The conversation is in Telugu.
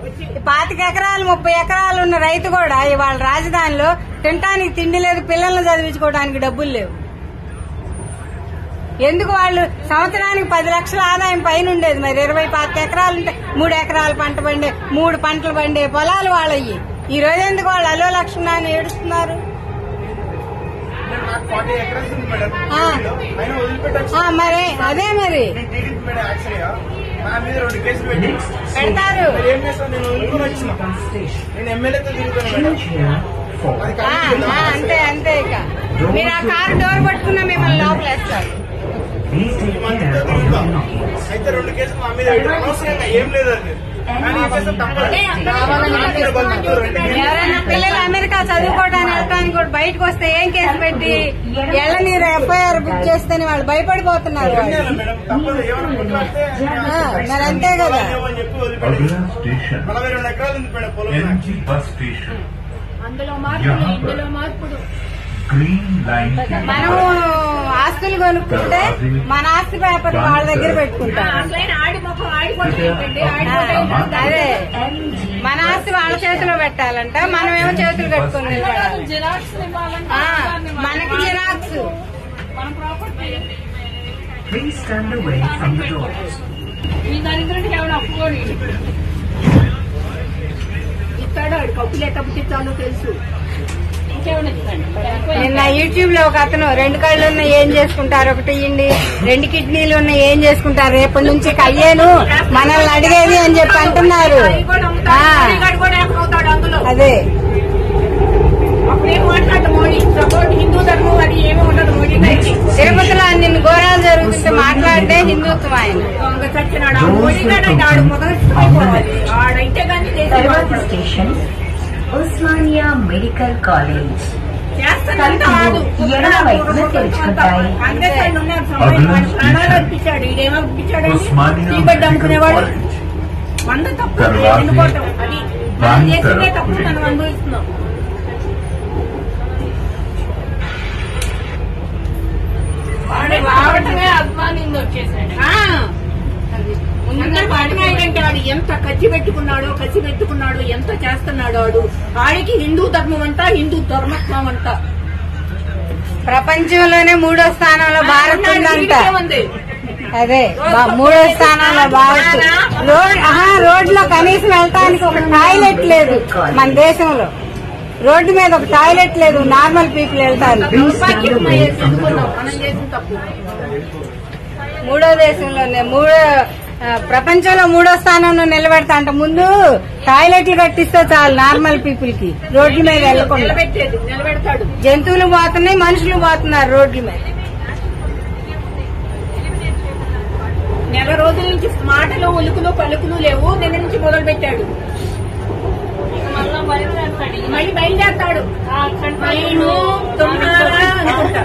25 ఎకరాలు 30 ఎకరాలు ఉన్న రైతు కూడా ఇవాళ రాజధానిలో తినటానికి తిండి లేదు, పిల్లల్ని చదివించుకోవడానికి డబ్బులు లేవు. ఎందుకు? వాళ్ళు సంవత్సరానికి 10 లక్షల ఆదాయం పైన ఉండేది. మరి 25 ఎకరాలు ఉంటే 3 ఎకరాలు పంట పండే 3 పంటలు పండే పొలాలు వాళ్ళయ్యి. ఈ రోజు ఎందుకు వాళ్ళు అలో లక్ష్మణ అని ఏడుస్తున్నారు? మరి అదే మరి పెడతారు. అంతే అంతే. ఇక మీరు ఆ కారు డోర్ పట్టుకున్నా మిమ్మల్ని లోపలేస్తారు. అయితే 2 కేసులు మా మీద అనవసరంగా ఏం లేదు. ఎవరైనా పిల్లలు అమెరికా చదువుకోవడానికి వెళ్ళడానికి కూడా బయటకు వస్తే ఏం కేసు పెట్టి ఎళ్ళనీరు ఎఫ్ఐఆర్ బుక్ చేస్తేనే వాళ్ళు భయపడిపోతున్నారు. మరి అంతే కదా. మనము ఆస్తులు కొనుక్కుంటే మన ఆస్తి పేపర్ వాళ్ళ దగ్గర పెట్టుకుంటాం. అదే మన ఆస్తి వాళ్ళ చేతిలో పెట్టాలంట, మనమేమో చేతులు కట్టుకుని మనకి జిరాక్స్. ఇస్తాడు కప్పులు ఎట్ట పుట్టించాలో తెలుసు. నిన్న యూట్యూబ్ లో ఒక అతను 2 కళ్ళు ఉన్న ఏం చేసుకుంటారు, ఒకటి ఇయ్యండి, 2 కిడ్నీలు ఉన్న ఏం చేసుకుంటారు, రేపటి నుంచి అయ్యేను మనల్ని అడిగేది అని చెప్పి అంటున్నారు. అదే హిందూ ధర్మం అది ఏమీ ఉండదు. మోడీ తిరుపతిలో నిన్ను ఘోరాలు జరుగుతుంటే మాట్లాడితే హిందుత్వం ఆయన చచ్చినాడు. మోడీ గారు ఆడు మొదలైపోవాలి ఆడైతే కానీ ఉస్మానియా మెడికల్ కాలేజ్ ప్రాణాలు అర్పించాడు. ఇదేమో అర్పించాడు టీబెడ్ అమ్ముకునేవాడు. మంద తప్పు ఎన్నుకోవటం, అది మనం చేసిందే తప్పు, మనం అనుభవిస్తున్నాం. వాడటమే అభిమానింది వచ్చేసాడు. వాడికంటే వాడు ఎంత కసి పెట్టుకున్నాడో ఎంత చేస్తున్నాడు. వాడు ఆడికి హిందూ ధర్మం అంతా, హిందూ ధర్మత్వం అంతా. ప్రపంచంలోనే 3వ స్థానంలో భారత్ ఉందంట. అదే 3వ స్థానంలో భారత్. రోడ్లో కనీసం వెళ్ళటానికి ఒక టాయిలెట్ లేదు మన దేశంలో. రోడ్డు మీద ఒక టాయిలెట్ లేదు, నార్మల్ పీపుల్ వెళ్తారు. 3వ దేశంలోనే ప్రపంచంలో 3వ స్థానంలో నిలబెడతా అంట. ముందు టాయిలెట్లు కట్టిస్తే చాలు నార్మల్ పీపుల్ కి, రోడ్ల మీద వెళ్ళకుండా. జంతువులు పోతున్నాయి, మనుషులు పోతున్నారు రోడ్ల మీద. నెల రోజుల నుంచి మాటలు ఉలుకులు పలుకులు లేవు. నిన్న నుంచి మొదలు పెట్టాడు. మళ్ళీ బయలుదేరతాడు. అనుకుంటా